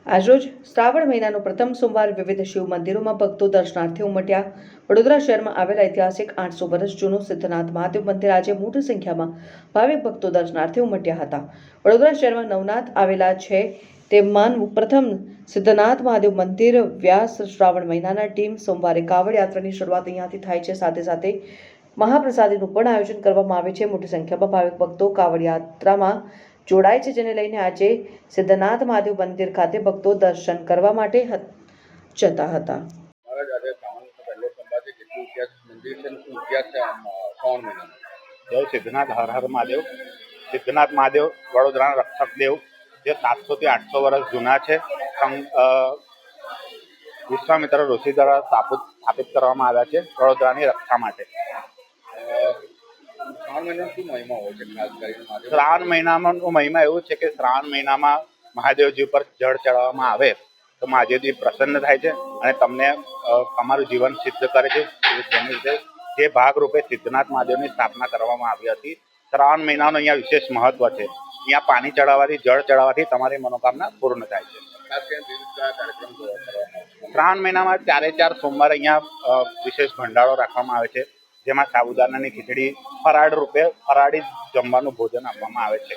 આજરોજ શ્રાવણ મહિનાનો પ્રથમ સોમવાર વિવિધ શિવ મંદિરોમાં ભક્તો દર્શનાર્થે ઉમટ્યા. વડોદરા શહેરમાં આવેલા ઐતિહાસિક 800 વર્ષ જૂનું સિદ્ધનાથ મહાદેવ મંદિર આજે મોટી સંખ્યામાં ભાવિક ભક્તો દર્શનાર્થે ઉમટ્યા હતા. વડોદરા શહેરમાં નવનાથ આવેલા છે તેમાંનું પ્રથમ સિદ્ધનાથ મહાદેવ મંદિર. વ્યાસ શ્રાવણ મહિનાના ટીમ સોમવારે કાવડ યાત્રાની શરૂઆત અહીંયાથી થાય છે. સાથે સાથે મહાપ્રસાદીનું પણ આયોજન કરવામાં આવે છે. મોટી સંખ્યામાં ભાવિક ભક્તો કાવડ યાત્રામાં જોડાય છે, જેને લઈને આજે સિદ્ધનાથ મહાદેવ મંદિર ખાતે ભક્તો દર્શન કરવા માટે જતા હતા. જય સિદ્ધનાથ, હર હર મહાદેવ. સિદ્ધનાથ મહાદેવ વડોદરાના રક્ષક દેવ જે 700 થી 800 વર્ષ જૂના છે. વિશ્વામિત્ર ઋષિ દ્વારા સ્થાપિત કરવામાં આવ્યા છે વડોદરાની રક્ષા માટે. શ્રાવણ મહિનામાં મહિમા એવું છે કે શ્રાવણ મહિનામાં મહાદેવજી ઉપર જળ ચડાવવામાં આવે તો મહાદેવજી પ્રસન્ન થાય છે અને તમને તમારું જીવન સિદ્ધ કરે છે. જે ભાગરૂપે સિદ્ધનાથ મહાદેવની સ્થાપના કરવામાં આવી હતી. શ્રાવણ મહિનાનો અહીંયા વિશેષ મહત્વ છે. અહીંયા પાણી ચડાવવાથી, જળ ચડાવવાથી તમારી મનોકામના પૂર્ણ થાય છે. શ્રાવણ મહિનામાં 4 સોમવાર અહીંયા વિશેષ ભંડારો રાખવામાં આવે છે, જેમાં સાબુદાનાની ખીચડી ફરાળી જમવાનું ભોજન આપવામાં આવે છે.